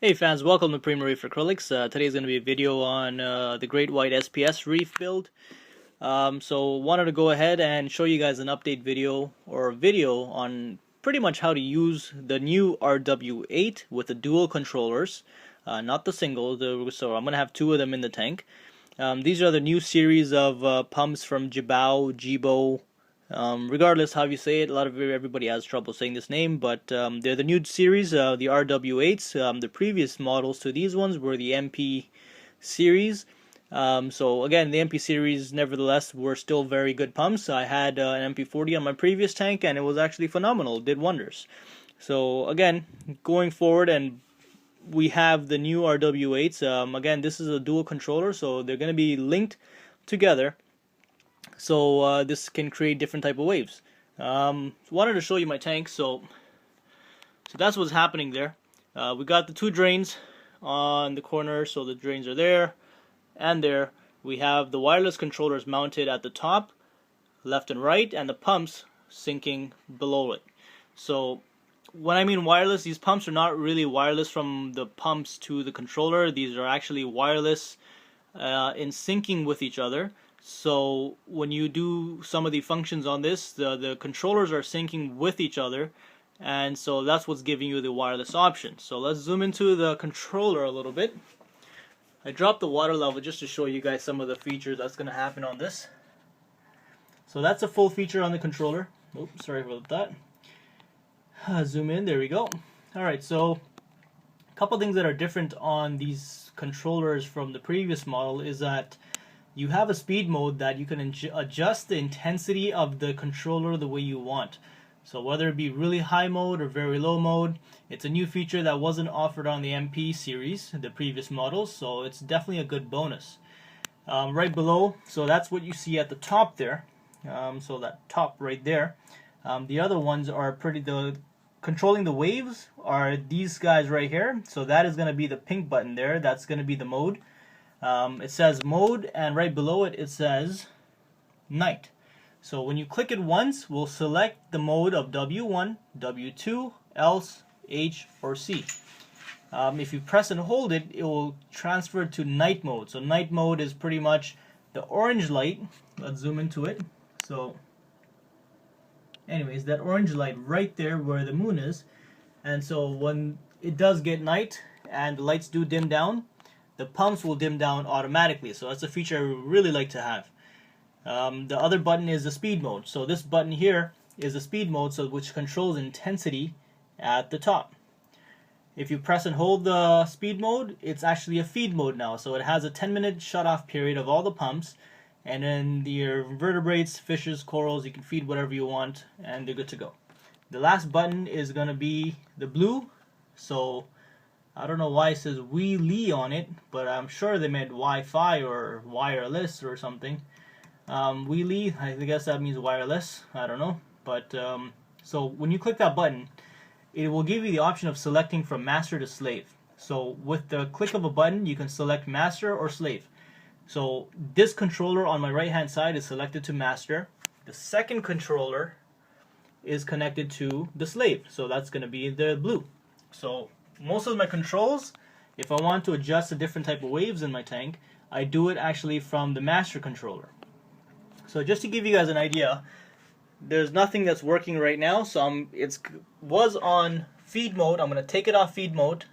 Hey fans, welcome to Primo Reef Acrylics. Today's going to be a video on the Great White SPS Reef build. So wanted to go ahead and show you guys an update video or a video on pretty much how to use the new RW8 with the dual controllers, not the single. So I'm going to have two of them in the tank. These are the new series of pumps from Jebao. Regardless how you say it, everybody has trouble saying this name, but they're the new series, the RW8s. The previous models to these ones were the MP series. So again, the MP series, nevertheless, were still very good pumps. I had an MP40 on my previous tank, and it was actually phenomenal. It did wonders. So again, going forward, and we have the new RW8s. Again, this is a dual controller, so they're going to be linked together. So this can create different type of waves. Wanted to show you my tank. So that's what's happening there. We got the two drains on the corner, so the drains are there and there. We have the wireless controllers mounted at the top, left and right, and the pumps sinking below it. So when I mean wireless, these pumps are not really wireless from the pumps to the controller. These are actually wireless in syncing with each other. So when you do some of the functions on this, the controllers are syncing with each other, and so that's what's giving you the wireless option. So let's zoom into the controller a little bit. I dropped the water level just to show you guys some of the features that's going to happen on this. So that's a full feature on the controller. Oops, sorry about that. Zoom in, there we go. Alright, so a couple things that are different on these controllers from the previous model is that you have a speed mode that you can adjust the intensity of the controller the way you want. So whether it be really high mode or very low mode, it's a new feature that wasn't offered on the MP series, the previous models, so it's definitely a good bonus. Right below, so that's what you see at the top there. So that top right there. The other ones are controlling the waves are these guys right here. So that is going to be the pink button there. That's going to be the mode. It says mode, and right below it, it says night. So when you click it once, we'll select the mode of W1, W2, else, H, or C. If you press and hold it, it will transfer to night mode. So night mode is pretty much the orange light. Let's zoom into it. So anyways, that orange light right there where the moon is. And so when it does get night and the lights do dim down, the pumps will dim down automatically. So that's a feature I really like to have. The other button is the speed mode. So this button here is the speed mode, which controls intensity at the top. If you press and hold the speed mode, it's actually a feed mode now. So it has a 10-minute shut-off period of all the pumps, and then your vertebrates, fishes, corals, you can feed whatever you want, and they're good to go. The last button is going to be the blue. So I don't know why it says Wii on it, but I'm sure they meant Wi-Fi or wireless or something. Wii, I guess that means wireless. I don't know. But so when you click that button, it will give you the option of selecting from master to slave. So with the click of a button, you can select master or slave. So this controller on my right hand side is selected to master. The second controller is connected to the slave. So that's going to be the blue. So most of my controls, if I want to adjust a different type of waves in my tank, I do it actually from the master controller. So just to give you guys an idea, there's nothing that's working right now. So it was on feed mode. I'm going to take it off feed mode,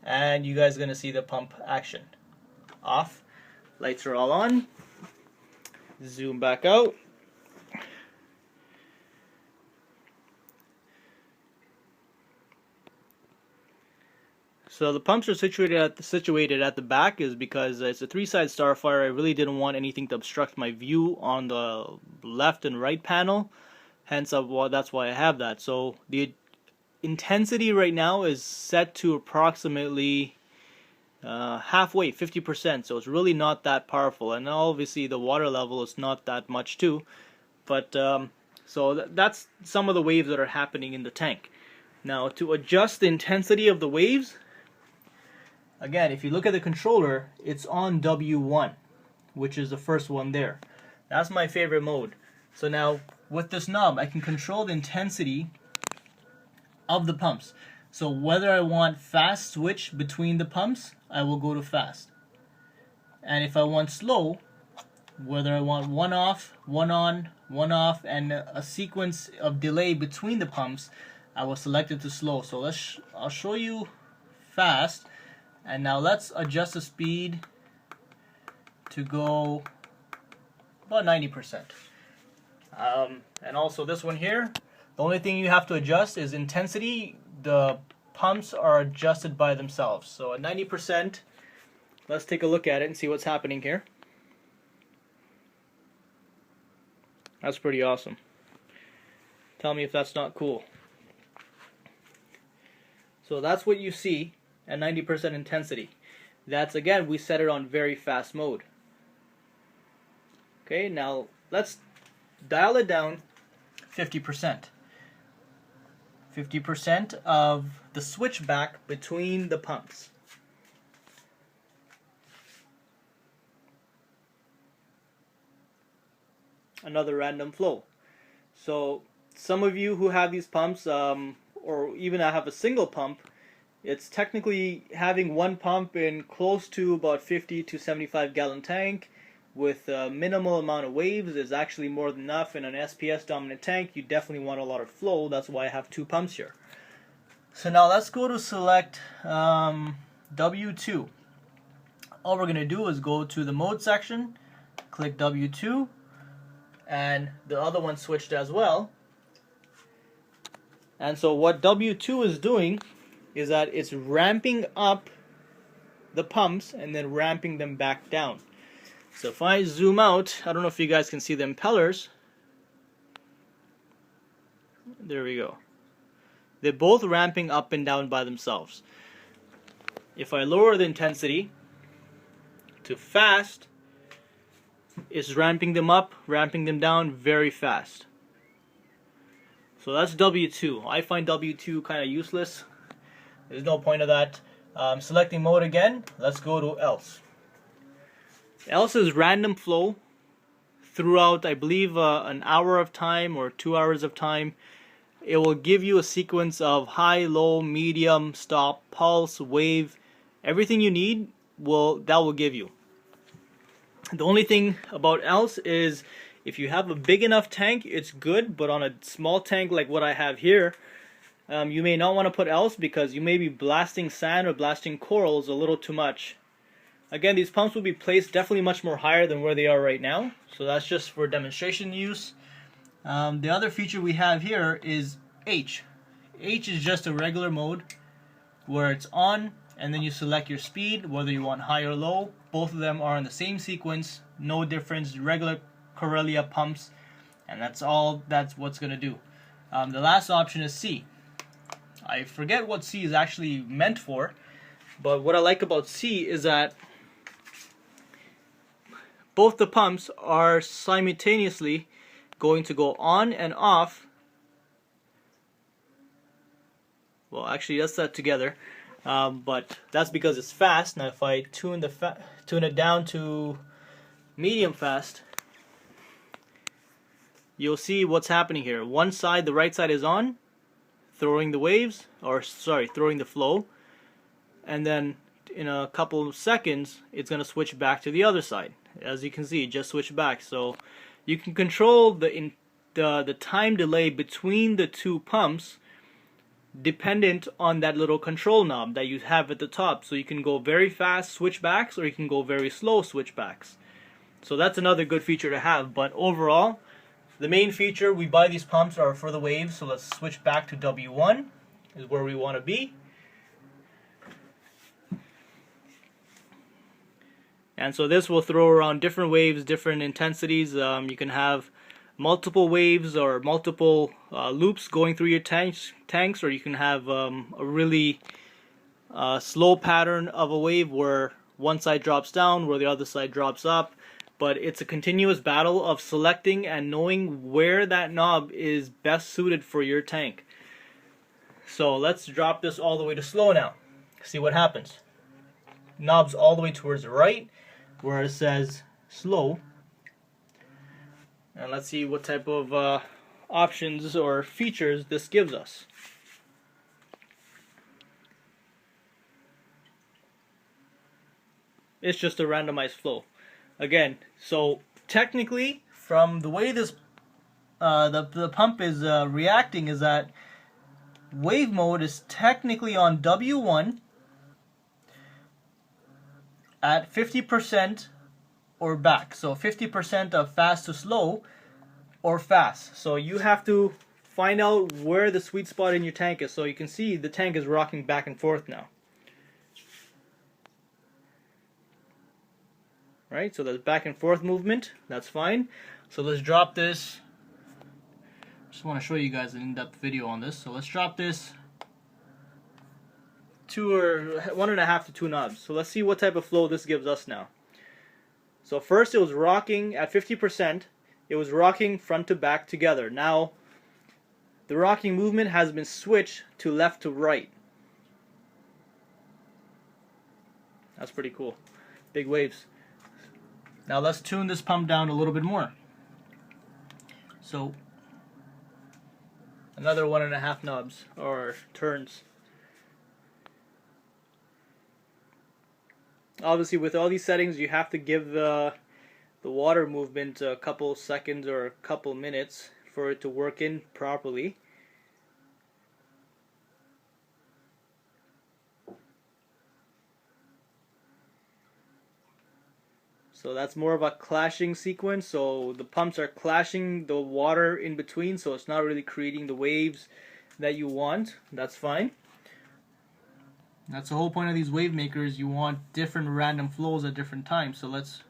and you guys are going to see the pump action. Off. Lights are all on. Zoom back out. So the pumps are situated at the back is because it's a three-side starfire. I really didn't want anything to obstruct my view on the left and right panel. Hence, that's why I have that. So the intensity right now is set to approximately halfway, 50%. So it's really not that powerful. And obviously the water level is not that much too. But so that's some of the waves that are happening in the tank. Now to adjust the intensity of the waves, again, if you look at the controller, it's on W1, which is the first one there. That's my favorite mode. So now, with this knob, I can control the intensity of the pumps. So whether I want fast switch between the pumps, I will go to fast. And if I want slow, whether I want one off, one on, one off, and a sequence of delay between the pumps, I will select it to slow. So I'll show you fast, and now let's adjust the speed to go about 90%. And also this one here, the only thing you have to adjust is intensity. The pumps are adjusted by themselves. So at 90%, let's take a look at it and see what's happening here. That's pretty awesome. Tell me if that's not cool. So that's what you see at 90% intensity. That's, again, we set it on very fast mode. Okay, now let's dial it down 50%. 50% of the switchback between the pumps. Another random flow. So some of you who have these pumps, or even I have a single pump, it's technically having one pump in close to about 50 to 75 gallon tank with a minimal amount of waves is actually more than enough. In an SPS dominant tank, you definitely want a lot of flow. That's why I have two pumps here. So now let's go to select W2. All we're going to do is go to the mode section, click W2, and the other one switched as well. And so what W2 is doing is that it's ramping up the pumps and then ramping them back down. So if I zoom out, I don't know if you guys can see the impellers. There we go. They're both ramping up and down by themselves. If I lower the intensity to fast, it's ramping them up, ramping them down very fast. So that's W2. I find W2 kind of useless. There's no point of that. Selecting mode again, let's go to else. Else is random flow throughout, I believe, an hour of time or 2 hours of time. It will give you a sequence of high, low, medium, stop, pulse, wave. Everything you need that will give you. The only thing about else is if you have a big enough tank, it's good, but on a small tank like what I have here, you may not want to put else because you may be blasting sand or blasting corals a little too much. Again, these pumps will be placed definitely much more higher than where they are right now, so that's just for demonstration use. The other feature we have here is H. H is just a regular mode where it's on, and then you select your speed, whether you want high or low. Both of them are in the same sequence, no difference, regular Corellia pumps, and that's what's going to do. The last option is C. I forget what C is actually meant for, but what I like about C is that both the pumps are simultaneously going to go on and off. Well, actually that's that together, but that's because it's fast. Now if I tune it down to medium fast, you'll see what's happening here. One side, the right side is on, throwing the waves, or sorry, throwing the flow, and then in a couple of seconds it's going to switch back to the other side. As you can see, it just switched back. So you can control the time delay between the two pumps dependent on that little control knob that you have at the top. So you can go very fast switchbacks, or you can go very slow switchbacks. So that's another good feature to have. But overall, the main feature, we buy these pumps are for the waves. So let's switch back to W1 is where we want to be. And so this will throw around different waves, different intensities. You can have multiple waves or multiple loops going through your tanks, or you can have a really slow pattern of a wave where one side drops down, where the other side drops up. But it's a continuous battle of selecting and knowing where that knob is best suited for your tank. So let's drop this all the way to slow now. See what happens. Knob's all the way towards the right, where it says slow, and let's see what type of options or features this gives us. it's just a randomized flow. Again, so technically, from the way this the pump is reacting, is that wave mode is technically on W1 at 50% or back. So 50% of fast to slow or fast. So you have to find out where the sweet spot in your tank is. So you can see the tank is rocking back and forth now. Right, so there's back and forth movement. That's fine. So let's drop this. Just want to show you guys an in-depth video on this. So let's drop this 1.5 to 2 knobs. So let's see what type of flow this gives us now. So first it was rocking at 50%. It was rocking front to back together. Now the rocking movement has been switched to left to right. That's pretty cool. Big waves. Now let's tune this pump down a little bit more. So another 1.5 knobs or turns. Obviously, with all these settings, you have to give the water movement a couple seconds or a couple minutes for it to work in properly. So that's more of a clashing sequence, so the pumps are clashing the water in between, so it's not really creating the waves that you want. That's fine. That's the whole point of these wave makers. You want different random flows at different times. So let's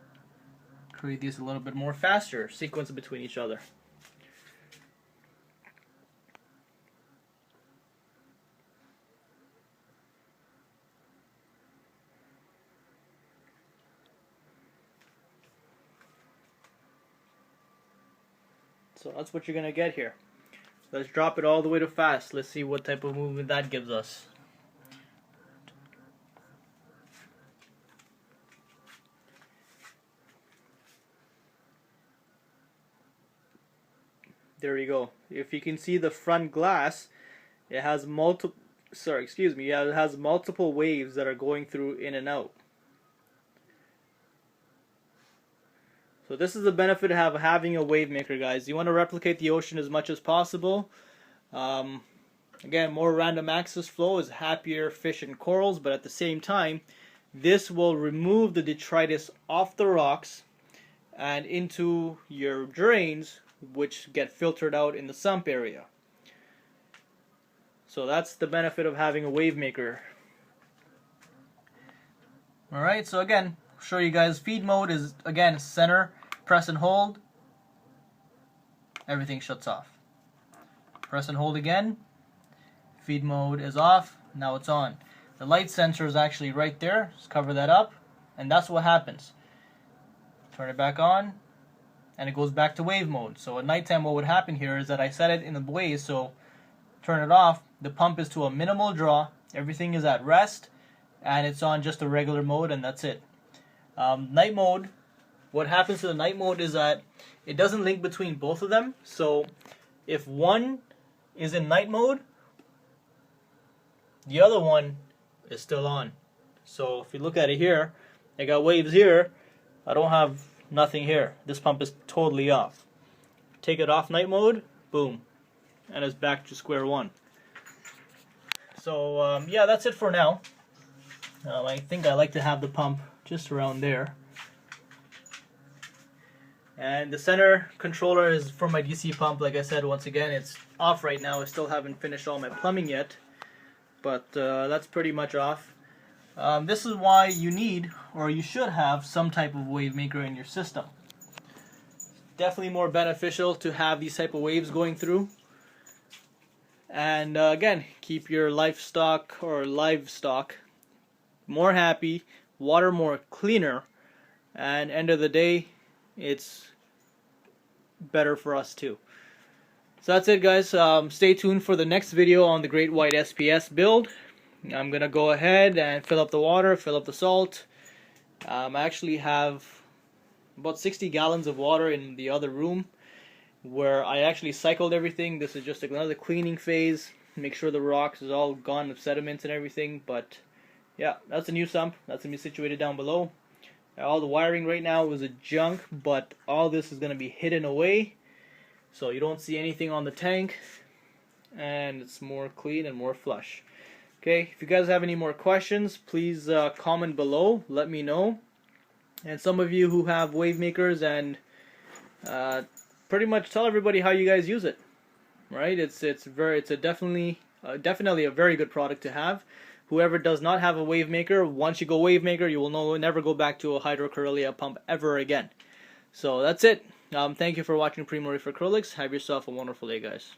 create these a little bit more faster, sequence between each other. So that's what you're going to get here. Let's drop it all the way to fast. Let's see what type of movement that gives us. There we go. If you can see the front glass, it has multiple it has multiple waves that are going through in and out. So this is the benefit of having a wave maker, guys. You want to replicate the ocean as much as possible. Again, more random access flow is happier fish and corals, but at the same time, this will remove the detritus off the rocks and into your drains, which get filtered out in the sump area. So that's the benefit of having a wave maker. Alright, so again, show you guys, feed mode is again center, press and hold, everything shuts off. Press and hold again, feed mode is off, now it's on. The light sensor is actually right there, just cover that up, and that's what happens. Turn it back on, and it goes back to wave mode. So at nighttime, what would happen here is that I set it in the blaze, so turn it off, the pump is to a minimal draw, everything is at rest, and it's on just a regular mode, and that's it. Night mode, what happens to the night mode is that it doesn't link between both of them, so if one is in night mode, the other one is still on. So if you look at it here, I got waves here, I don't have nothing here. This pump is totally off. Take it off night mode, boom, and it's back to square one. So yeah, that's it for now. I think I like to have the pump just around there. And the center controller is for my DC pump. Like I said, once again, it's off right now. I still haven't finished all my plumbing yet, but that's pretty much off. This is why you need, or you should have, some type of wave maker in your system. Definitely more beneficial to have these type of waves going through. And again, keep your livestock more happy, water more cleaner, and end of the day, it's better for us too. So that's it, guys. Stay tuned for the next video on the Great White SPS build. I'm gonna go ahead and fill up the water, fill up the salt. I actually have about 60 gallons of water in the other room where I actually cycled everything. This is just another cleaning phase, make sure the rocks is all gone of sediment and everything. But yeah, that's a new sump, that's gonna be situated down below. All the wiring right now is a junk, but all this is going to be hidden away, so you don't see anything on the tank, and it's more clean and more flush. Okay, if you guys have any more questions, please comment below, let me know. And some of you who have wave makers, and pretty much tell everybody how you guys use it. Right? It's definitely a very good product to have. Whoever does not have a wave maker, once you go wave maker, you will never go back to a hydrocorrellia pump ever again. So that's it. Thank you for watching Primo Reef Acrylics. Have yourself a wonderful day, guys.